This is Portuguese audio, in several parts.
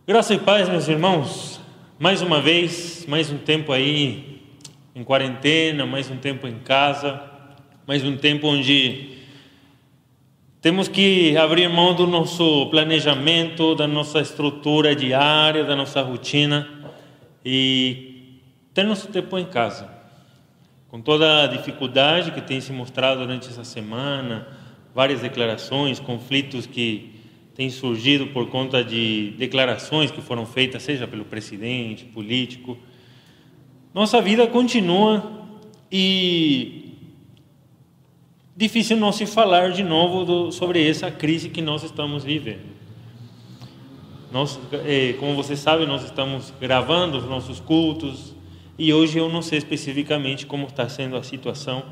Graça e paz, meus irmãos. Mais uma vez, mais um tempo aí em quarentena, mais um tempo em casa, mais um tempo onde temos que abrir mão do nosso planejamento, da nossa estrutura diária, da nossa rotina e ter nosso tempo em casa. Com toda a dificuldade que tem se mostrado durante essa semana, várias declarações, conflitos que têm surgido por conta de declarações que foram feitas, seja pelo presidente, político. Nossa vida continua e difícil não se falar de novo sobre essa crise que nós estamos vivendo. Como você sabe, nós estamos gravando os nossos cultos e hoje eu não sei especificamente como está sendo a situação,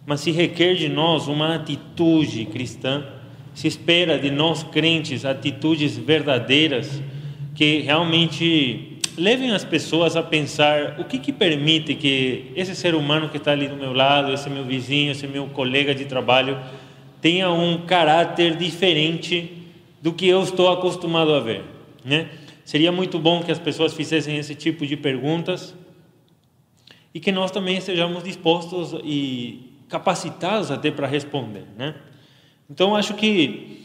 mas se requer de nós uma atitude cristã, se espera de nós crentes atitudes verdadeiras que realmente levem as pessoas a pensar o que permite que esse ser humano que está ali do meu lado, esse meu vizinho, esse meu colega de trabalho, tenha um caráter diferente do que eu estou acostumado a ver, né? Seria muito bom que as pessoas fizessem esse tipo de perguntas e que nós também estejamos dispostos e capacitados até para responder, né? Então acho que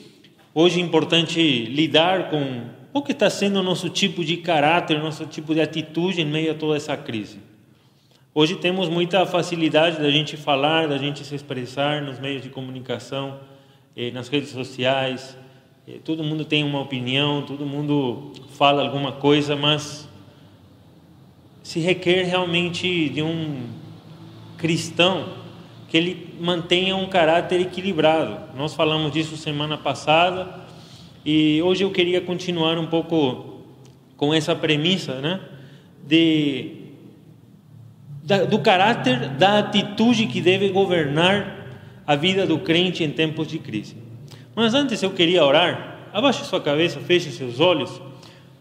hoje é importante lidar com o que está sendo o nosso tipo de caráter, nosso tipo de atitude em meio a toda essa crise. Hoje temos muita facilidade da gente falar, da gente se expressar nos meios de comunicação, nas redes sociais. Todo mundo tem uma opinião, todo mundo fala alguma coisa, mas se requer realmente de um cristão que ele mantenha um caráter equilibrado. Nós falamos disso semana passada e hoje eu queria continuar um pouco com essa premissa, né? Do caráter, da atitude que deve governar a vida do crente em tempos de crise. Mas antes eu queria orar. Abaixe sua cabeça, feche seus olhos.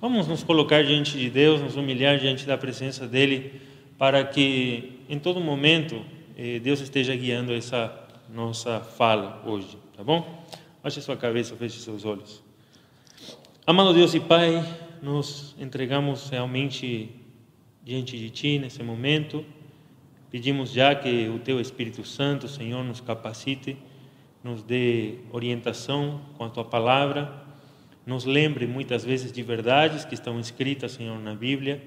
Vamos nos colocar diante de Deus, nos humilhar diante da presença dEle, para que em todo momento Deus esteja guiando essa nossa fala hoje, tá bom? Abaixe sua cabeça, feche seus olhos. Amado Deus e Pai, nos entregamos realmente diante de Ti nesse momento. Pedimos já que o Teu Espírito Santo, Senhor, nos capacite, nos dê orientação com a Tua palavra, nos lembre muitas vezes de verdades que estão escritas, Senhor, na Bíblia,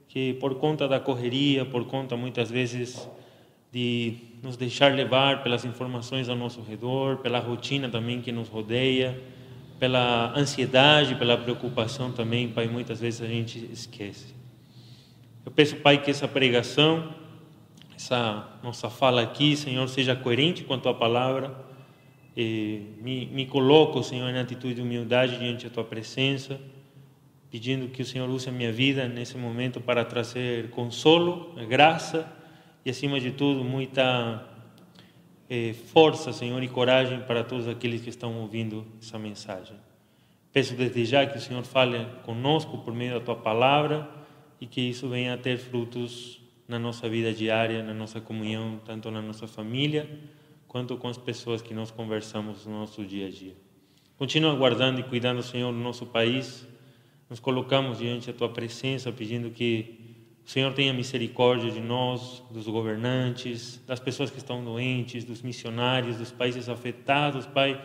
que por conta da correria, por conta muitas vezes de nos deixar levar pelas informações ao nosso redor, pela rotina também que nos rodeia, pela ansiedade, pela preocupação também, Pai, muitas vezes a gente esquece. Eu peço, Pai, que essa pregação, essa nossa fala aqui, Senhor, seja coerente com a Tua palavra. Me coloco, Senhor, em atitude de humildade diante da Tua presença, pedindo que o Senhor use a minha vida nesse momento para trazer consolo, graça e, acima de tudo, muita força, Senhor, e coragem para todos aqueles que estão ouvindo essa mensagem. Peço desde já que o Senhor fale conosco por meio da Tua palavra e que isso venha a ter frutos na nossa vida diária, na nossa comunhão, tanto na nossa família quanto com as pessoas que nós conversamos no nosso dia a dia. Continua guardando e cuidando, Senhor, do nosso país. Nos colocamos diante da Tua presença, pedindo que o Senhor tenha misericórdia de nós, dos governantes, das pessoas que estão doentes, dos missionários, dos países afetados, Pai,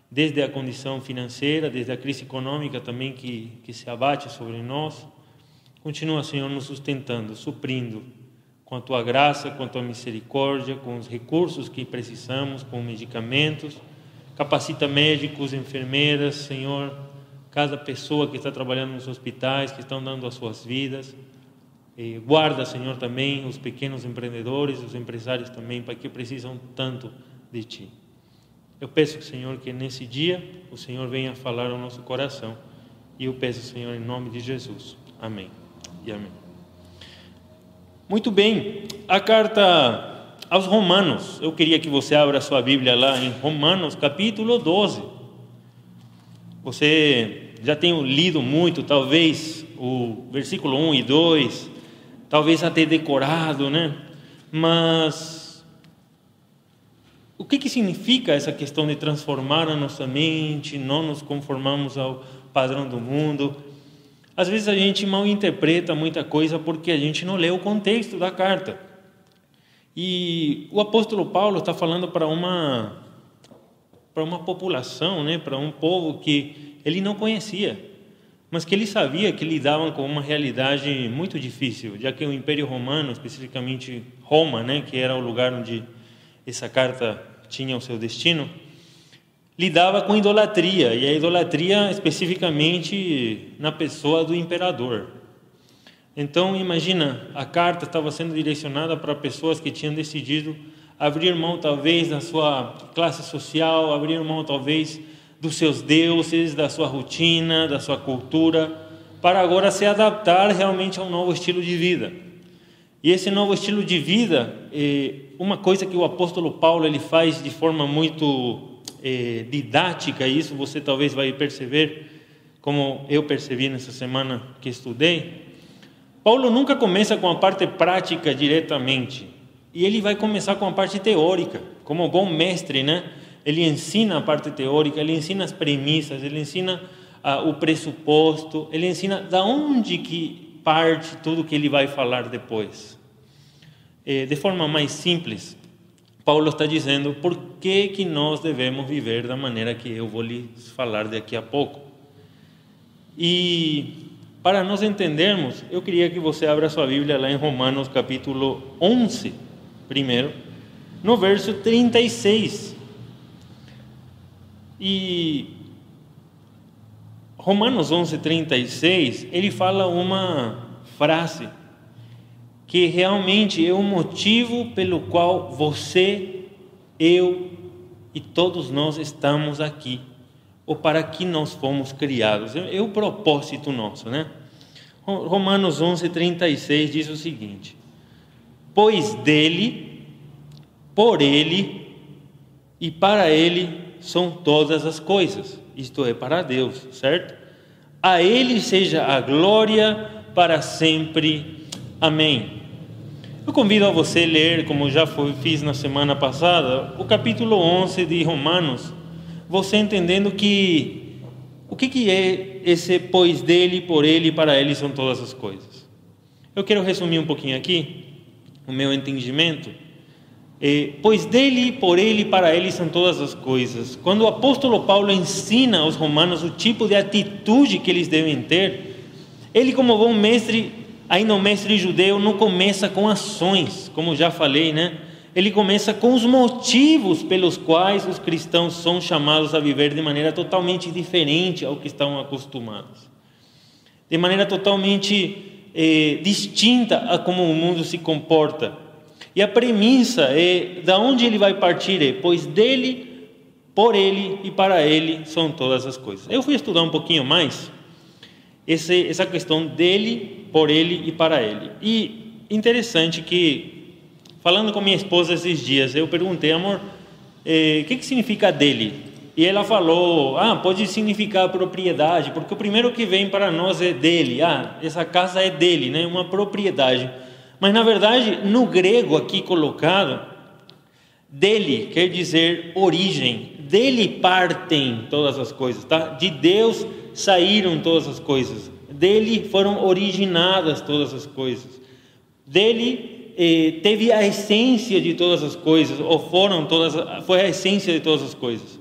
desde a condição financeira, desde a crise econômica também que se abate sobre nós. Continua, Senhor, nos sustentando, suprindo com a Tua graça, com a Tua misericórdia, com os recursos que precisamos, com medicamentos. Capacita médicos, enfermeiras, Senhor, cada pessoa que está trabalhando nos hospitais, que estão dando as suas vidas. Guarda, Senhor, também os pequenos empreendedores, os empresários também, Pai, que precisam tanto de Ti. Eu peço, Senhor, que nesse dia o Senhor venha falar ao nosso coração. E eu peço, Senhor, em nome de Jesus. Amém e amém. Muito bem, a carta aos Romanos. Eu queria que você abra a sua Bíblia lá em Romanos, capítulo 12. Você já tem lido muito, talvez, o versículo 1 e 2, talvez até decorado, né? Mas o que significa essa questão de transformar a nossa mente, não nos conformamos ao padrão do mundo? às vezes a gente mal interpreta muita coisa porque a gente não lê o contexto da carta. E o apóstolo Paulo está falando para uma população, né, para um povo que ele não conhecia, mas que ele sabia que lidavam com uma realidade muito difícil, já que o Império Romano, especificamente Roma, né, que era o lugar onde essa carta tinha o seu destino, lidava com idolatria, e a idolatria especificamente na pessoa do imperador. Então, imagina, a carta estava sendo direcionada para pessoas que tinham decidido abrir mão, talvez, da sua classe social, abrir mão, talvez, dos seus deuses, da sua rotina, da sua cultura, para agora se adaptar realmente a um novo estilo de vida. E esse novo estilo de vida, uma coisa que o apóstolo Paulo ele faz de forma muito didática, e isso você talvez vai perceber, como eu percebi nessa semana que estudei. Paulo nunca começa com a parte prática diretamente, e ele vai começar com a parte teórica, como bom mestre, né? Ele ensina a parte teórica, ele ensina as premissas, ele ensina o pressuposto, ele ensina da onde que parte tudo que ele vai falar depois. De forma mais simples, Paulo está dizendo por que nós devemos viver da maneira que eu vou lhes falar daqui a pouco. E para nós entendermos, eu queria que você abra sua Bíblia lá em Romanos capítulo 11, primeiro, no verso 36. E Romanos 11, 36, ele fala uma frase que realmente é o motivo pelo qual você, eu e todos nós estamos aqui, ou para que nós fomos criados. É o propósito nosso, né? Romanos 11, 36 diz o seguinte: pois dele, por ele e para ele são todas as coisas, isto é, para Deus, certo? A ele seja a glória para sempre. Amém. Eu convido a você a ler, como já fiz na semana passada, o capítulo 11 de Romanos, você entendendo que o que é esse pois dele, por ele e para ele são todas as coisas. Eu quero resumir um pouquinho aqui o meu entendimento. Pois dele, por ele e para ele são todas as coisas. Quando o apóstolo Paulo ensina aos romanos o tipo de atitude que eles devem ter, ele, como bom mestre, ainda um mestre judeu, não começa com ações, como já falei, né? Ele começa com os motivos pelos quais os cristãos são chamados a viver de maneira totalmente diferente ao que estão acostumados, de maneira totalmente distinta a como o mundo se comporta. E a premissa é, da onde ele vai partir, pois dele, por ele e para ele são todas as coisas. Eu fui estudar um pouquinho mais essa questão dele, por ele e para ele. E interessante que, falando com minha esposa esses dias, eu perguntei, amor, o que significa dele? E ela falou, pode significar propriedade, porque o primeiro que vem para nós é dele, essa casa é dele, né? Uma propriedade. Mas na verdade, no grego aqui colocado, dele quer dizer origem, dele partem todas as coisas, tá? De Deus saíram todas as coisas, dele foram originadas todas as coisas, dele teve a essência de todas as coisas, ou foi a essência de todas as coisas.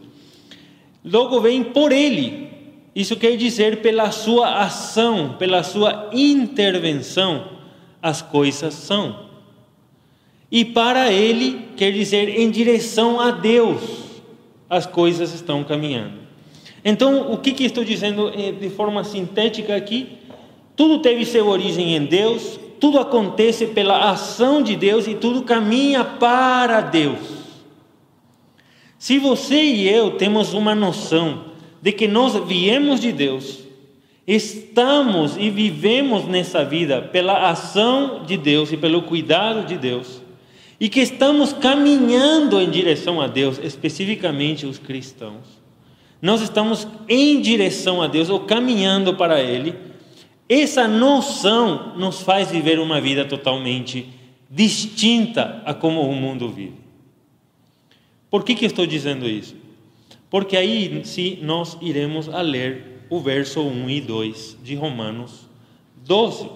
Logo vem por ele, isso quer dizer pela sua ação, pela sua intervenção, as coisas são. E para ele, quer dizer em direção a Deus, as coisas estão caminhando. Então, o que estou dizendo de forma sintética aqui? Tudo teve sua origem em Deus, tudo acontece pela ação de Deus e tudo caminha para Deus. Se você e eu temos uma noção de que nós viemos de Deus, estamos e vivemos nessa vida pela ação de Deus e pelo cuidado de Deus, e que estamos caminhando em direção a Deus, especificamente os cristãos, nós estamos em direção a Deus ou caminhando para Ele. Essa noção nos faz viver uma vida totalmente distinta a como o mundo vive. Por que estou dizendo isso? Porque aí, se nós iremos a ler o verso 1 e 2 de Romanos 12.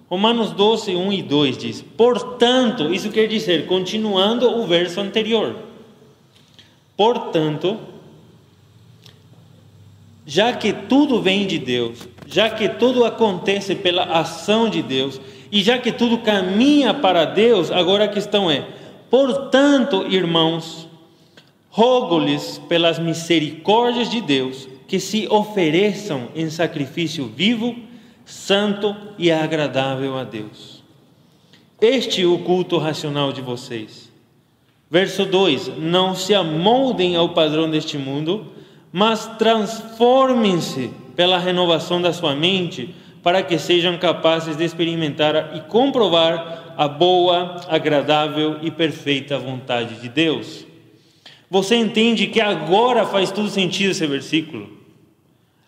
Romanos 12, 1 e 2 diz: portanto, isso quer dizer, continuando o verso anterior, portanto, já que tudo vem de Deus, já que tudo acontece pela ação de Deus, e já que tudo caminha para Deus, agora a questão é: portanto, irmãos, rogo-lhes pelas misericórdias de Deus, que se ofereçam em sacrifício vivo, santo e agradável a Deus. Este é o culto racional de vocês. Verso 2: não se amoldem ao padrão deste mundo, mas transformem-se pela renovação da sua mente, para que sejam capazes de experimentar e comprovar a boa, agradável e perfeita vontade de Deus. Você entende que agora faz todo sentido esse versículo?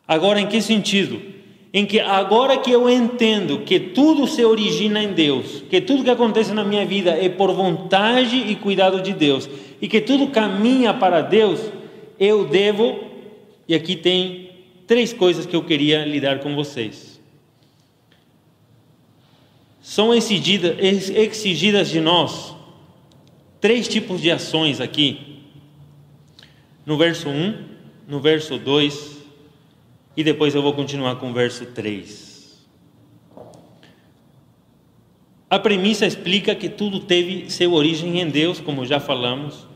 Agora, em que sentido? Em que agora que eu entendo que tudo se origina em Deus, que tudo que acontece na minha vida é por vontade e cuidado de Deus, e que tudo caminha para Deus, eu devo, e aqui tem 3 coisas que eu queria lidar com vocês. São exigidas de nós 3 tipos de ações aqui, no verso 1, no verso 2, e depois eu vou continuar com o verso 3. A premissa explica que tudo teve sua origem em Deus, como já falamos.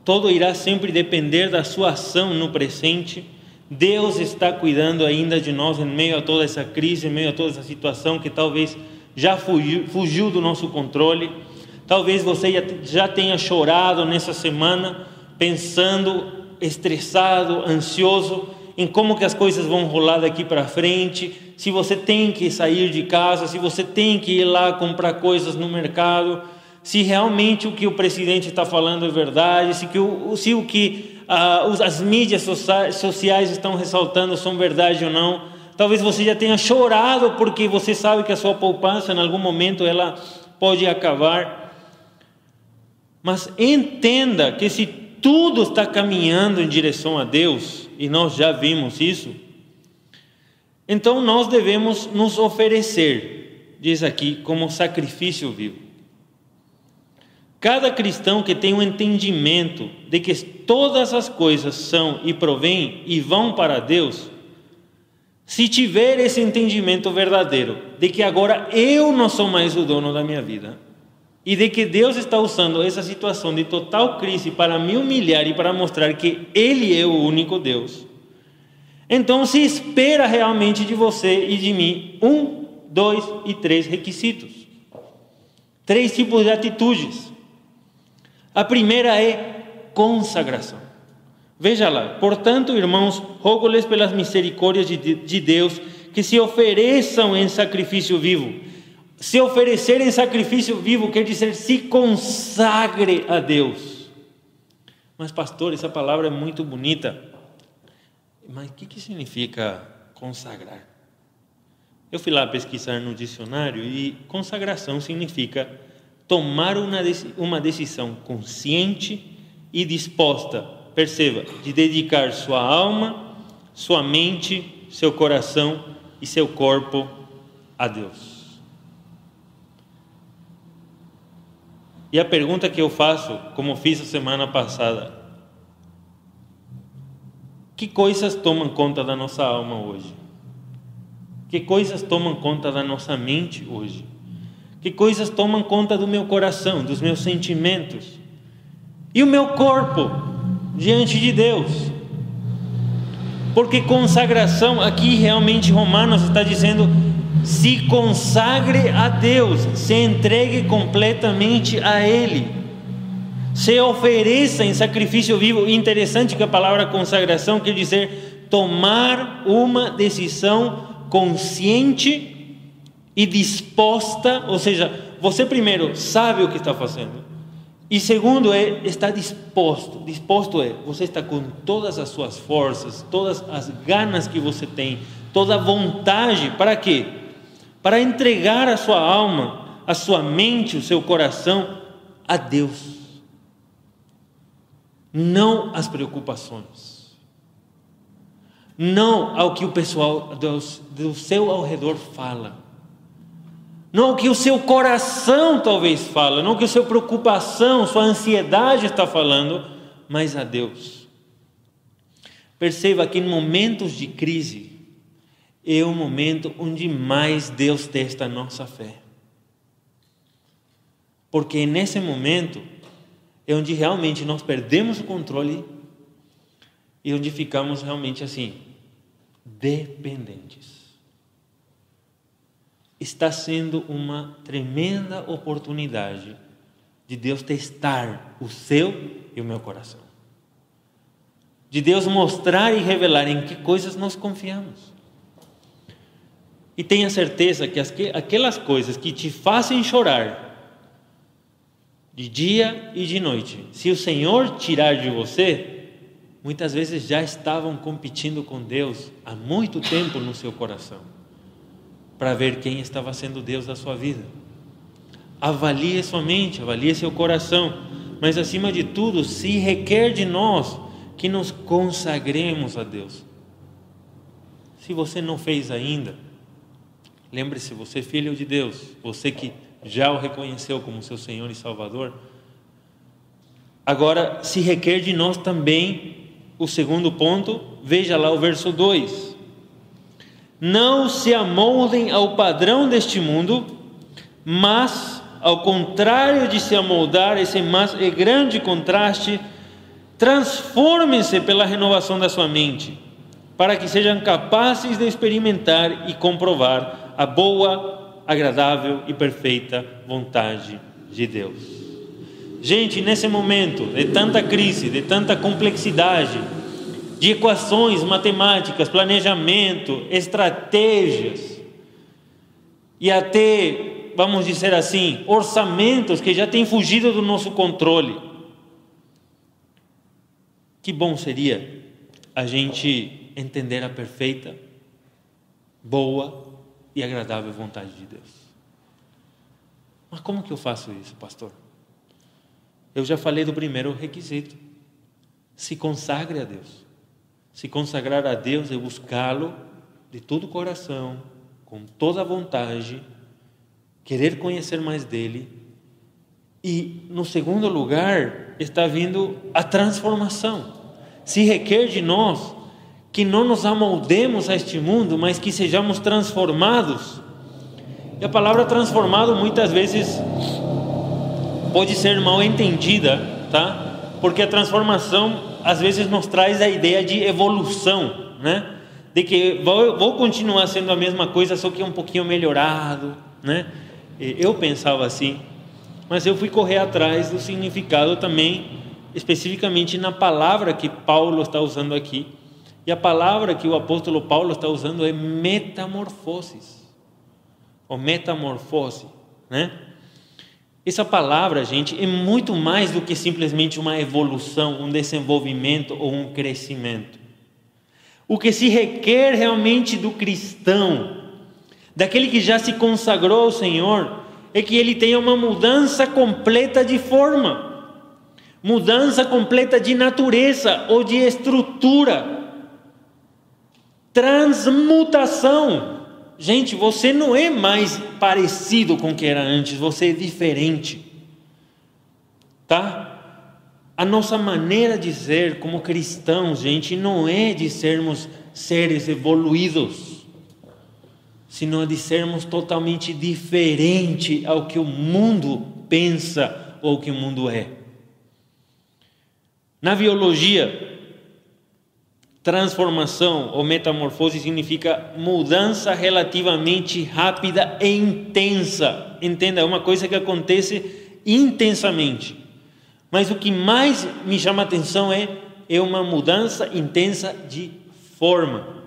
Todo irá sempre depender da sua ação no presente. Deus está cuidando ainda de nós em meio a toda essa crise, em meio a toda essa situação que talvez já fugiu do nosso controle. Talvez você já tenha chorado nessa semana, pensando, estressado, ansioso, em como que as coisas vão rolar daqui para frente, se você tem que sair de casa, se você tem que ir lá comprar coisas no mercado, se realmente o que o presidente está falando é verdade, se o que as mídias sociais estão ressaltando são verdade ou não. Talvez você já tenha chorado porque você sabe que a sua poupança em algum momento ela pode acabar. Mas entenda que se tudo está caminhando em direção a Deus, e nós já vimos isso, então nós devemos nos oferecer, diz aqui, como sacrifício vivo. Cada cristão que tem um entendimento de que todas as coisas são e provêm e vão para Deus, se tiver esse entendimento verdadeiro, de que agora eu não sou mais o dono da minha vida, e de que Deus está usando essa situação de total crise para me humilhar e para mostrar que Ele é o único Deus, então se espera realmente de você e de mim 1, 2 e 3 requisitos, 3 tipos de atitudes. A primeira é consagração. Veja lá: portanto, irmãos, rogo-lhes pelas misericórdias de Deus, que se ofereçam em sacrifício vivo. Se oferecer em sacrifício vivo quer dizer se consagre a Deus. Mas pastor, essa palavra é muito bonita. Mas o que significa consagrar? Eu fui lá pesquisar no dicionário e consagração significa tomar uma decisão consciente e disposta, perceba, de dedicar sua alma, sua mente, seu coração e seu corpo a Deus. E a pergunta que eu faço, como fiz a semana passada: que coisas tomam conta da nossa alma hoje? Que coisas tomam conta da nossa mente hoje? Que coisas tomam conta do meu coração, dos meus sentimentos? E o meu corpo diante de Deus? Porque consagração, aqui realmente Romanos está dizendo: se consagre a Deus, se entregue completamente a Ele, se ofereça em sacrifício vivo. Interessante que a palavra consagração quer dizer tomar uma decisão consciente e disposta, ou seja, você primeiro sabe o que está fazendo, e segundo está disposto. Disposto você está com todas as suas forças, todas as ganas que você tem, toda a vontade. Para quê? Para entregar a sua alma, a sua mente, o seu coração a Deus, não às preocupações, não ao que o pessoal do seu ao redor fala, não o que o seu coração talvez fala, não o que a sua preocupação, sua ansiedade está falando, mas a Deus. Perceba que em momentos de crise é o momento onde mais Deus testa a nossa fé. Porque nesse momento é onde realmente nós perdemos o controle e onde ficamos realmente assim, dependentes. Está sendo uma tremenda oportunidade de Deus testar o seu e o meu coração. De Deus mostrar e revelar em que coisas nós confiamos. E tenha certeza que aquelas coisas que te fazem chorar, de dia e de noite, se o Senhor tirar de você, muitas vezes já estavam competindo com Deus há muito tempo no seu coração, para ver quem estava sendo Deus da sua vida. Avalie sua mente, avalie seu coração, mas acima de tudo, se requer de nós que nos consagremos a Deus. Se você não fez ainda, lembre-se, você é filho de Deus, você que já o reconheceu como seu Senhor e Salvador. Agora, se requer de nós também o segundo ponto, veja lá o verso 2. Não se amoldem ao padrão deste mundo, mas, ao contrário de se amoldar, esse mas é grande contraste, transformem-se pela renovação da sua mente, para que sejam capazes de experimentar e comprovar a boa, agradável e perfeita vontade de Deus. Gente, nesse momento de tanta crise, de tanta complexidade, de equações matemáticas, planejamento, estratégias e até, vamos dizer assim, orçamentos que já têm fugido do nosso controle. Que bom seria a gente entender a perfeita, boa e agradável vontade de Deus. Mas como que eu faço isso, pastor? Eu já falei do primeiro requisito. Se consagre a Deus. Se consagrar a Deus é buscá-lo de todo o coração, com toda a vontade, querer conhecer mais dele. E, no segundo lugar, está vindo a transformação. Se requer de nós que não nos amoldemos a este mundo, mas que sejamos transformados. E a palavra transformado muitas vezes pode ser mal entendida, tá? Porque a transformação às vezes nos traz a ideia de evolução, né? De que vou continuar sendo a mesma coisa, só que um pouquinho melhorado, né? Eu pensava assim, mas eu fui correr atrás do significado também, especificamente na palavra que Paulo está usando aqui. E a palavra que o apóstolo Paulo está usando é metamorfoses, ou metamorfose, né? Essa palavra, gente, é muito mais do que simplesmente uma evolução, um desenvolvimento ou um crescimento. O que se requer realmente do cristão, daquele que já se consagrou ao Senhor, é que ele tenha uma mudança completa de forma, mudança completa de natureza ou de estrutura, transmutação. Gente, você não é mais parecido com o que era antes, você é diferente, tá? A nossa maneira de ser como cristãos, gente, não é de sermos seres evoluídos, senão de sermos totalmente diferente ao que o mundo pensa ou que o mundo é. Na biologia, transformação ou metamorfose significa mudança relativamente rápida e intensa. Entenda, é uma coisa que acontece intensamente. Mas o que mais me chama a atenção é uma mudança intensa de forma.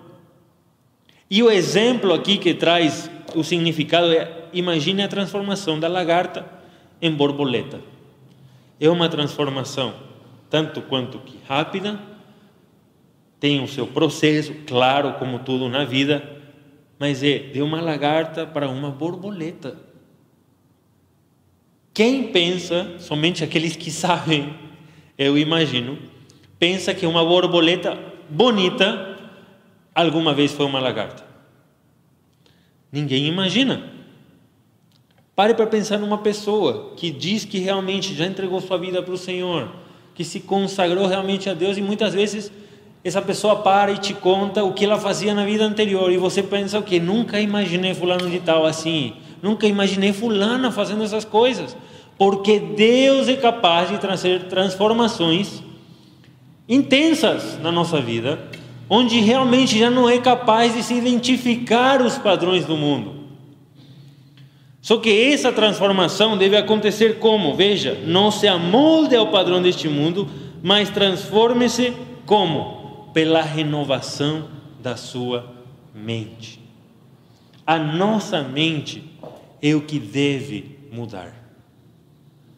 E o exemplo aqui que traz o significado é: imagine a transformação da lagarta em borboleta. É uma transformação tanto quanto que rápida, tem o seu processo, claro, como tudo na vida, mas é de uma lagarta para uma borboleta. Quem pensa, somente aqueles que sabem, eu imagino, pensa que uma borboleta bonita alguma vez foi uma lagarta? Ninguém imagina. Pare para pensar numa pessoa que diz que realmente já entregou sua vida para o Senhor, que se consagrou realmente a Deus, e muitas vezes essa pessoa para e te conta o que ela fazia na vida anterior, e você pensa o quê? Nunca imaginei fulano de tal assim, nunca imaginei fulana fazendo essas coisas, porque Deus é capaz de trazer transformações intensas na nossa vida, onde realmente já não é capaz de se identificar os padrões do mundo. Só que essa transformação deve acontecer como? Veja, não se amolde ao padrão deste mundo, mas transforme-se como? Pela renovação da sua mente. A nossa mente é o que deve mudar.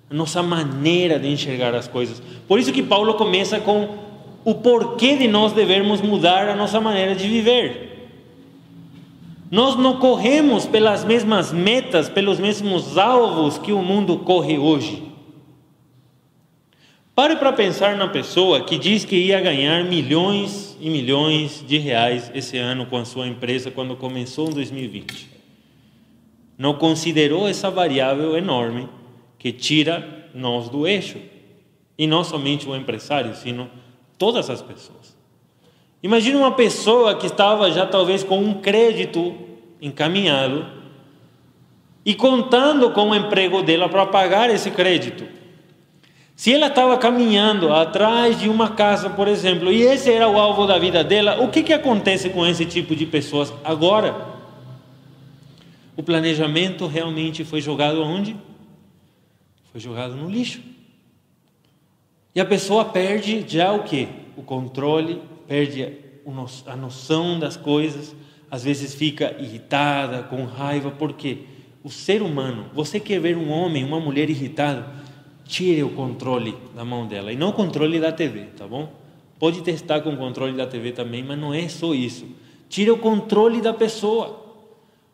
A nossa maneira de enxergar as coisas. Por isso que Paulo começa com o porquê de nós devemos mudar a nossa maneira de viver. Nós não corremos pelas mesmas metas, pelos mesmos alvos que o mundo corre hoje. Pare para pensar na pessoa que diz que ia ganhar milhões e milhões de reais esse ano com a sua empresa quando começou em 2020. Não considerou essa variável enorme que tira nós do eixo. E não somente o empresário, sino todas as pessoas. Imagina uma pessoa que estava já talvez com um crédito encaminhado e contando com o emprego dela para pagar esse crédito. Se ela estava caminhando atrás de uma casa, por exemplo, e esse era o alvo da vida dela, o que acontece com esse tipo de pessoas agora? O planejamento realmente foi jogado aonde? Foi jogado no lixo. E a pessoa perde já o quê? O controle, perde a noção das coisas, às vezes fica irritada, com raiva, porque o ser humano, você quer ver um homem, uma mulher irritado, tire o controle da mão dela, e não o controle da TV, tá bom? Pode testar com o controle da TV também, mas não é só isso. Tire o controle da pessoa,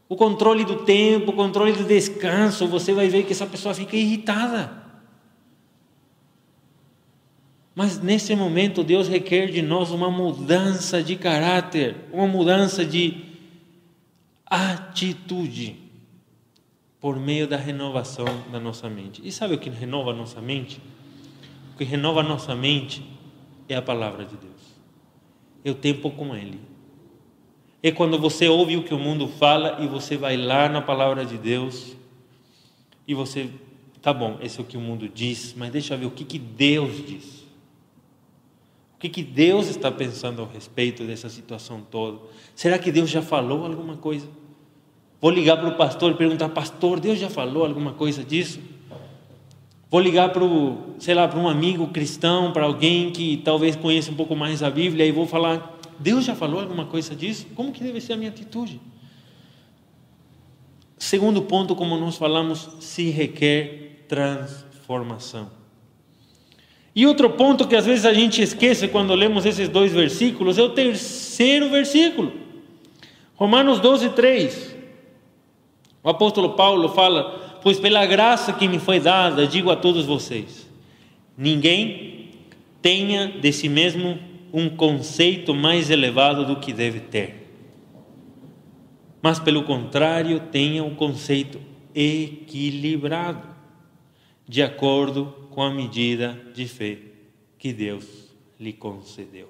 o controle do tempo, o controle do descanso, você vai ver que essa pessoa fica irritada. Mas nesse momento Deus requer de nós uma mudança de caráter, uma mudança de atitude, por meio da renovação da nossa mente. E sabe o que renova a nossa mente? O que renova a nossa mente é a palavra de Deus, é o tempo com Ele. É quando você ouve o que o mundo fala e você vai lá na palavra de Deus e você, tá bom, esse é o que o mundo diz, mas deixa eu ver o que Deus diz. O que Deus está pensando a respeito dessa situação toda? Será que Deus já falou alguma coisa? Vou ligar para o pastor e perguntar: pastor, Deus já falou alguma coisa disso? Vou ligar para um amigo cristão, para alguém que talvez conheça um pouco mais a Bíblia, e vou falar: Deus já falou alguma coisa disso? Como que deve ser a minha atitude? Segundo ponto, como nós falamos, se requer transformação. E outro ponto que às vezes a gente esquece quando lemos esses dois versículos é o terceiro versículo. Romanos 12:3. O apóstolo Paulo fala: pois pela graça que me foi dada, digo a todos vocês, ninguém tenha de si mesmo um conceito mais elevado do que deve ter, mas pelo contrário tenha um conceito equilibrado, de acordo com a medida de fé que Deus lhe concedeu.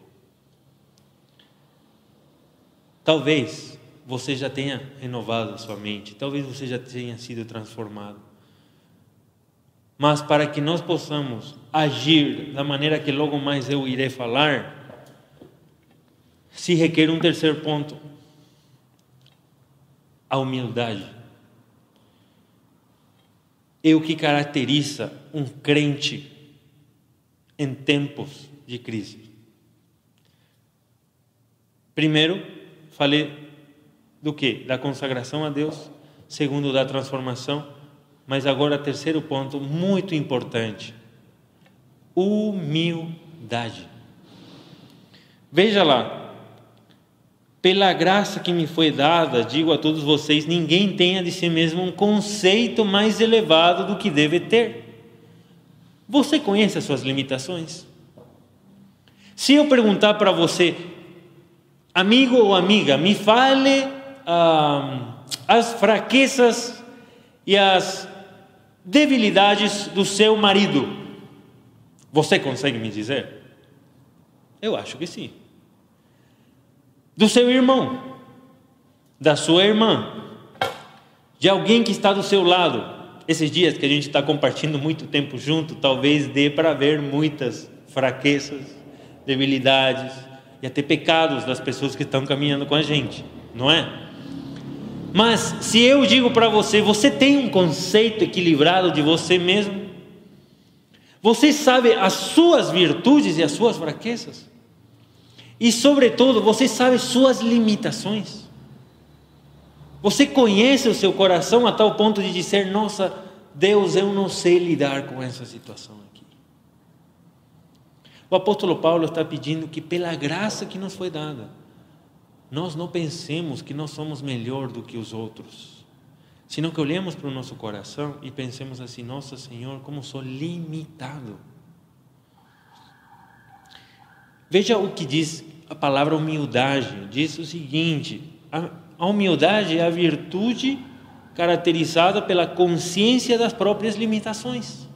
Talvez você já tenha renovado a sua mente, talvez você já tenha sido transformado, mas para que nós possamos agir da maneira que logo mais eu irei falar, se requer um terceiro ponto: a humildade. É o que caracteriza um crente em tempos de crise. Primeiro, falei do quê? Da consagração a Deus. Segundo, da transformação. Mas agora, terceiro ponto, muito importante: humildade. Veja lá. Pela graça que me foi dada, digo a todos vocês, ninguém tenha de si mesmo um conceito mais elevado do que deve ter. Você conhece as suas limitações? Se eu perguntar para você, amigo ou amiga, me fale as fraquezas e as debilidades do seu marido. Você consegue me dizer? Eu acho que sim. Do seu irmão, da sua irmã, de alguém que está do seu lado. Esses dias que a gente está compartilhando muito tempo junto, talvez dê para ver muitas fraquezas, debilidades e até pecados das pessoas que estão caminhando com a gente, não é? Mas se eu digo para você, você tem um conceito equilibrado de você mesmo? Você sabe as suas virtudes e as suas fraquezas? E sobretudo, você sabe suas limitações? Você conhece o seu coração a tal ponto de dizer: nossa, Deus, eu não sei lidar com essa situação aqui. O apóstolo Paulo está pedindo que, pela graça que nos foi dada, nós não pensemos que nós somos melhor do que os outros, senão que olhemos para o nosso coração e pensemos assim: nossa, Senhor, como sou limitado. Veja o que diz a palavra humildade. Diz o seguinte: a humildade é a virtude caracterizada pela consciência das próprias limitações.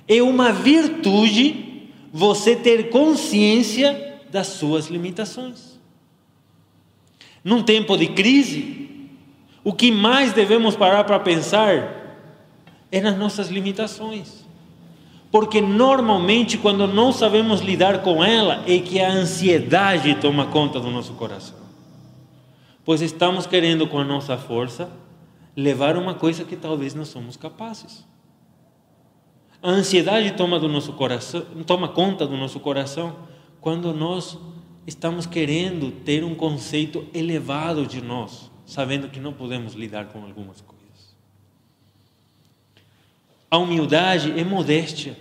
É uma virtude você ter consciência das suas limitações. Num tempo de crise, o que mais devemos parar para pensar é nas nossas limitações. Porque normalmente, quando não sabemos lidar com ela, é que a ansiedade toma conta do nosso coração. Pois estamos querendo, com a nossa força, levar uma coisa que talvez não somos capazes. A ansiedade toma conta do nosso coração quando nós estamos querendo ter um conceito elevado de nós, sabendo que não podemos lidar com algumas coisas. A humildade é modéstia,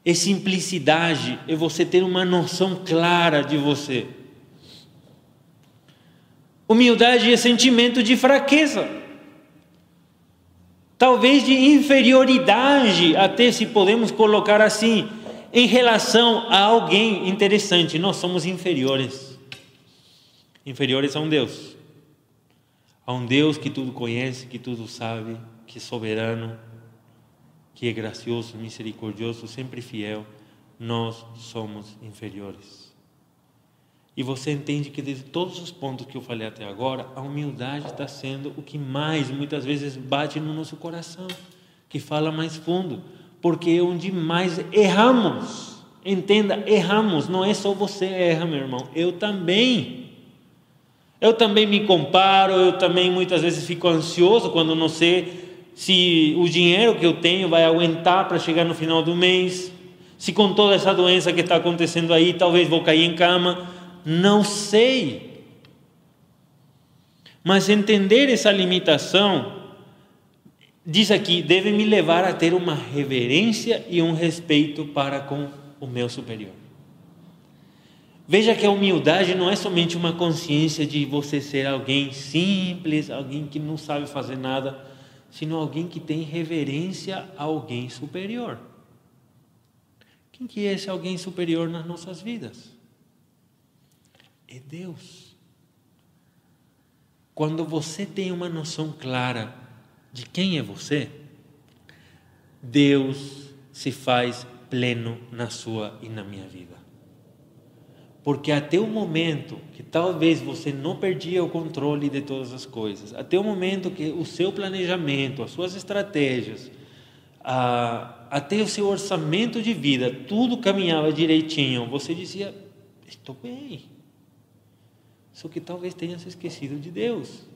é simplicidade, é você ter uma noção clara de você. Humildade é sentimento de fraqueza, talvez de inferioridade, até se podemos colocar assim, em relação a alguém interessante. Nós somos inferiores a um Deus que tudo conhece, que tudo sabe, que é soberano, que é gracioso, misericordioso, sempre fiel. Nós somos inferiores. E você entende que de todos os pontos que eu falei até agora, a humildade está sendo o que mais, muitas vezes, bate no nosso coração, que fala mais fundo, porque é onde mais erramos. Entenda, erramos, não é só você erra, meu irmão, eu também me comparo, eu também muitas vezes fico ansioso quando não sei se o dinheiro que eu tenho vai aguentar para chegar no final do mês, se com toda essa doença que está acontecendo aí, talvez vou cair em cama. Não sei, mas entender essa limitação, diz aqui, deve me levar a ter uma reverência e um respeito para com o meu superior. Veja que a humildade não é somente uma consciência de você ser alguém simples, alguém que não sabe fazer nada, sino alguém que tem reverência a alguém superior. Quem que é esse alguém superior nas nossas vidas? É Deus. Quando você tem uma noção clara de quem é você, Deus se faz pleno na sua e na minha vida. Porque até o momento que talvez você não perdia o controle de todas as coisas, até o momento que o seu planejamento, as suas estratégias, até o seu orçamento de vida, tudo caminhava direitinho, você dizia: estou bem. Só que talvez tenha se esquecido de Deus.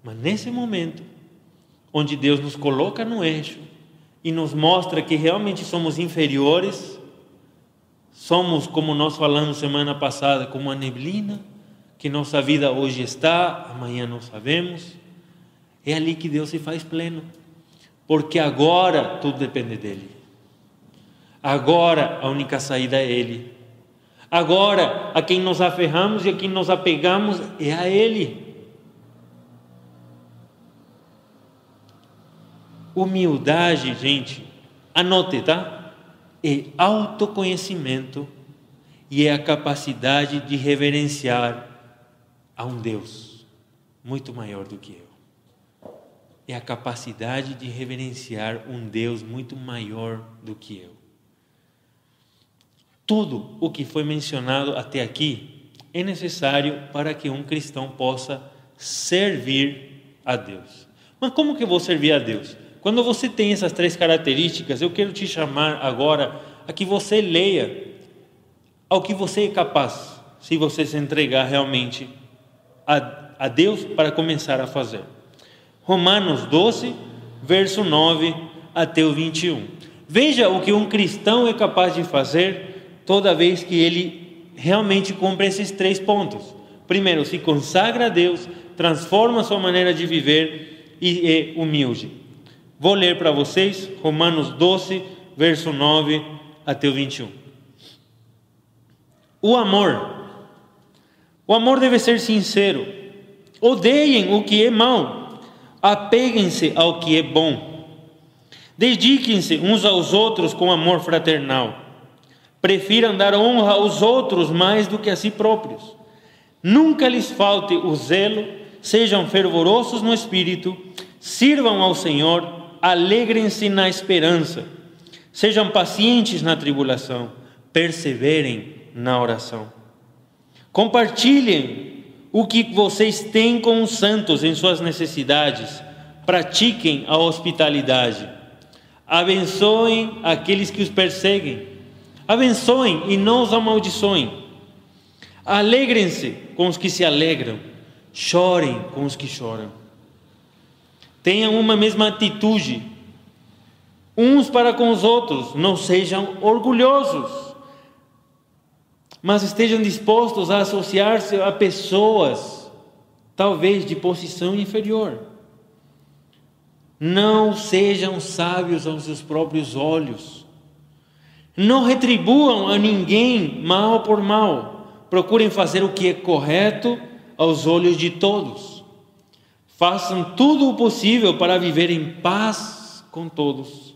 Mas nesse momento, onde Deus nos coloca no eixo e nos mostra que realmente somos inferiores, somos, como nós falamos semana passada, como a neblina, que nossa vida hoje está, amanhã não sabemos, é ali que Deus se faz pleno. Porque agora tudo depende dEle. Agora a única saída é Ele. Agora, a quem nos aferramos e a quem nos apegamos é a Ele. Humildade, gente, anote, tá? É autoconhecimento e é a capacidade de reverenciar a um Deus muito maior do que eu. é a capacidade de reverenciar um Deus muito maior do que eu. Tudo o que foi mencionado até aqui é necessário para que um cristão possa servir a Deus. Mas como que eu vou servir a Deus? Quando você tem essas 3 características, eu quero te chamar agora a que você leia ao que você é capaz, se você se entregar realmente a Deus para começar a fazer. Romanos 12, verso 9 até o 21. Veja o que um cristão é capaz de fazer toda vez que ele realmente cumpre esses 3 pontos. Primeiro, se consagra a Deus, transforma a sua maneira de viver e é humilde. Vou ler para vocês Romanos 12, verso 9 até o 21. O amor deve ser sincero. Odeiem o que é mau, apeguem-se ao que é bom. Dediquem-se uns aos outros com amor fraternal. Prefiram dar honra aos outros mais do que a si próprios. Nunca lhes falte o zelo, sejam fervorosos no espírito, sirvam ao Senhor, alegrem-se na esperança, sejam pacientes na tribulação, perseverem na oração. Compartilhem o que vocês têm com os santos em suas necessidades, pratiquem a hospitalidade, abençoem aqueles que os perseguem, abençoem e não os amaldiçoem, alegrem-se com os que se alegram, chorem com os que choram. Tenham uma mesma atitude uns para com os outros, não sejam orgulhosos, mas estejam dispostos a associar-se a pessoas, talvez de posição inferior. Não sejam sábios aos seus próprios olhos. Não retribuam a ninguém mal por mal. Procurem fazer o que é correto aos olhos de todos. Façam tudo o possível para viver em paz com todos.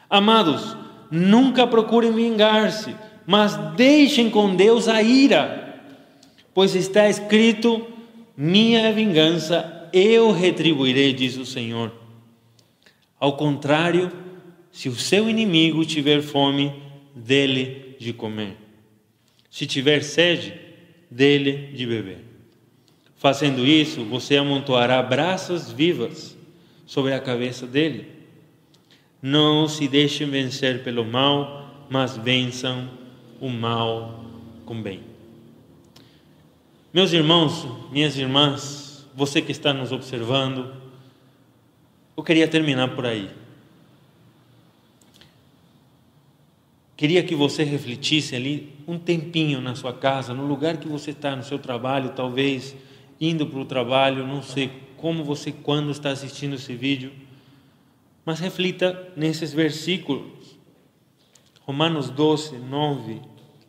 Amados, nunca procurem vingar-se, mas deixem com Deus a ira, pois está escrito: minha é vingança, eu retribuirei, diz o Senhor. Ao contrário, se o seu inimigo tiver fome, dê-lhe de comer. Se tiver sede, dê-lhe de beber. Fazendo isso, você amontoará brasas vivas sobre a cabeça dele. Não se deixem vencer pelo mal, mas vençam o mal com bem. Meus irmãos, minhas irmãs, você que está nos observando, eu queria terminar por aí. Queria que você refletisse ali um tempinho na sua casa, no lugar que você está, no seu trabalho, talvez indo para o trabalho, não sei como você, quando está assistindo esse vídeo, mas reflita nesses versículos, Romanos 12, 9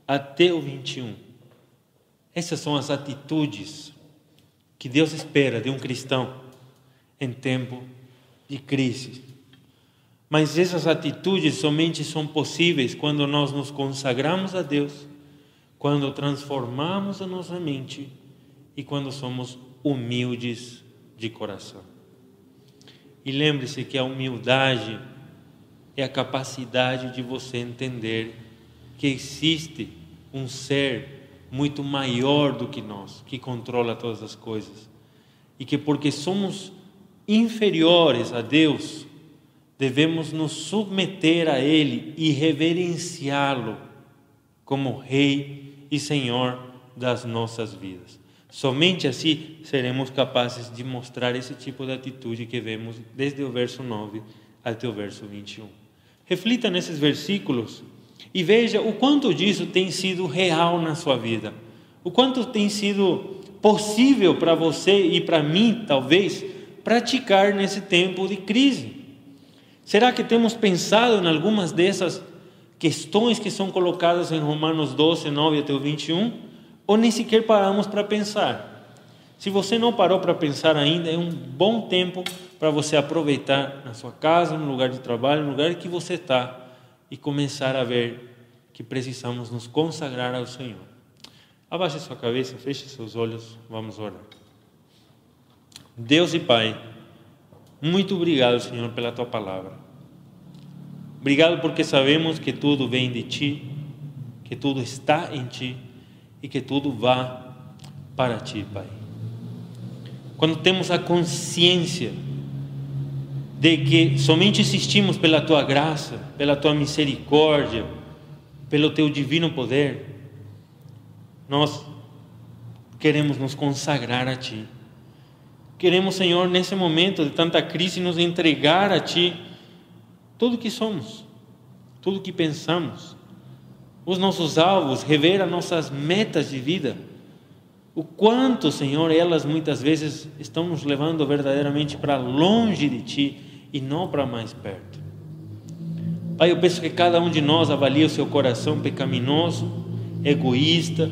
até o 21. Essas são as atitudes que Deus espera de um cristão em tempo de crise. Mas essas atitudes somente são possíveis quando nós nos consagramos a Deus, quando transformamos a nossa mente e quando somos humildes de coração. E lembre-se que a humildade é a capacidade de você entender que existe um ser muito maior do que nós, que controla todas as coisas, e que porque somos inferiores a Deus, devemos nos submeter a Ele e reverenciá-lo como Rei e Senhor das nossas vidas. Somente assim seremos capazes de mostrar esse tipo de atitude que vemos desde o verso 9 até o verso 21. Reflita nesses versículos e veja o quanto disso tem sido real na sua vida, o quanto tem sido possível para você e para mim, talvez, praticar nesse tempo de crise. Será que temos pensado em algumas dessas questões que são colocadas em Romanos 12, 9 até o 21? Ou nem sequer paramos para pensar? Se você não parou para pensar ainda, é um bom tempo para você aproveitar na sua casa, no lugar de trabalho, no lugar que você está, e começar a ver que precisamos nos consagrar ao Senhor. Abaixe sua cabeça, feche seus olhos, vamos orar. Deus e Pai, Muito obrigado, Senhor, pela Tua palavra. Obrigado porque sabemos que tudo vem de Ti, que tudo está em Ti e que tudo vai para Ti, Pai. Quando temos a consciência de que somente existimos pela Tua graça, pela Tua misericórdia, pelo Teu divino poder, nós queremos nos consagrar a Ti. Queremos, Senhor, nesse momento de tanta crise, nos entregar a Ti tudo o que somos, tudo o que pensamos, os nossos alvos, rever as nossas metas de vida. O quanto, Senhor, elas muitas vezes estão nos levando verdadeiramente para longe de Ti e não para mais perto. Pai, eu peço que cada um de nós avalie o seu coração pecaminoso, egoísta,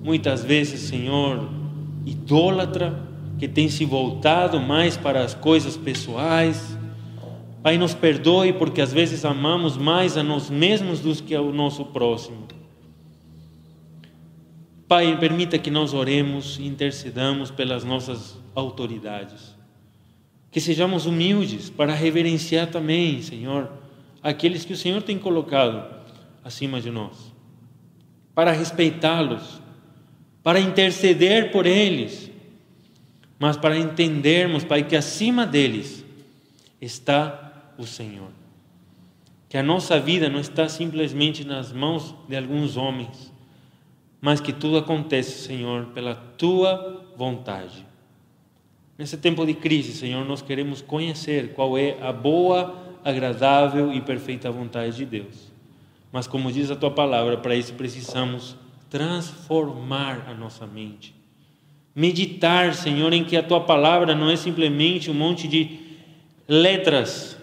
muitas vezes, Senhor, idólatra, que tem se voltado mais para as coisas pessoais. Pai, nos perdoe porque às vezes amamos mais a nós mesmos do que ao nosso próximo. Pai, permita que nós oremos e intercedamos pelas nossas autoridades. Que sejamos humildes para reverenciar também, Senhor, aqueles que o Senhor tem colocado acima de nós. Para respeitá-los, para interceder por eles, mas para entendermos, Pai, que acima deles está o Senhor. Que a nossa vida não está simplesmente nas mãos de alguns homens, mas que tudo acontece, Senhor, pela Tua vontade. Nesse tempo de crise, Senhor, nós queremos conhecer qual é a boa, agradável e perfeita vontade de Deus. Mas como diz a Tua palavra, para isso precisamos transformar a nossa mente. Meditar, Senhor, em que a Tua palavra não é simplesmente um monte de letras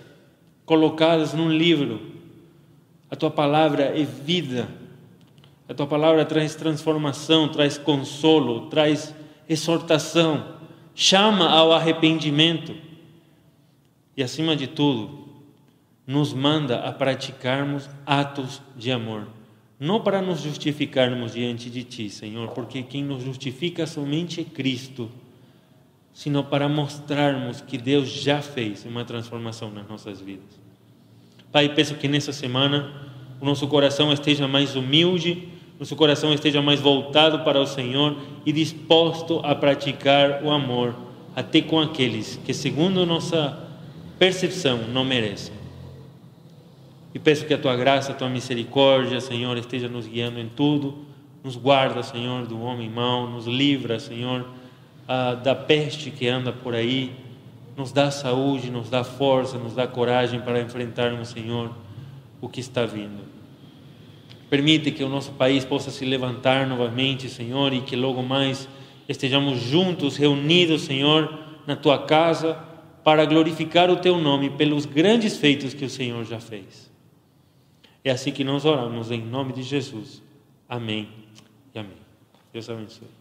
colocadas num livro. A Tua palavra é vida. A Tua palavra traz transformação, traz consolo, traz exortação, chama ao arrependimento e, acima de tudo, nos manda a praticarmos atos de amor. Não para nos justificarmos diante de Ti, Senhor, porque quem nos justifica somente é Cristo, sino para mostrarmos que Deus já fez uma transformação nas nossas vidas. Pai, peço que nessa semana o nosso coração esteja mais humilde, nosso coração esteja mais voltado para o Senhor e disposto a praticar o amor, até com aqueles que, segundo nossa percepção, não merecem. E peço que a Tua graça, a Tua misericórdia, Senhor, esteja nos guiando em tudo. Nos guarda, Senhor, do homem mau, nos livra, Senhor, da peste que anda por aí. Nos dá saúde, nos dá força, nos dá coragem para enfrentarmos, Senhor, o que está vindo. Permite que o nosso país possa se levantar novamente, Senhor, e que logo mais estejamos juntos, reunidos, Senhor, na Tua casa, para glorificar o Teu nome pelos grandes feitos que o Senhor já fez. É assim que nós oramos, em nome de Jesus. Amém e amém. Deus abençoe.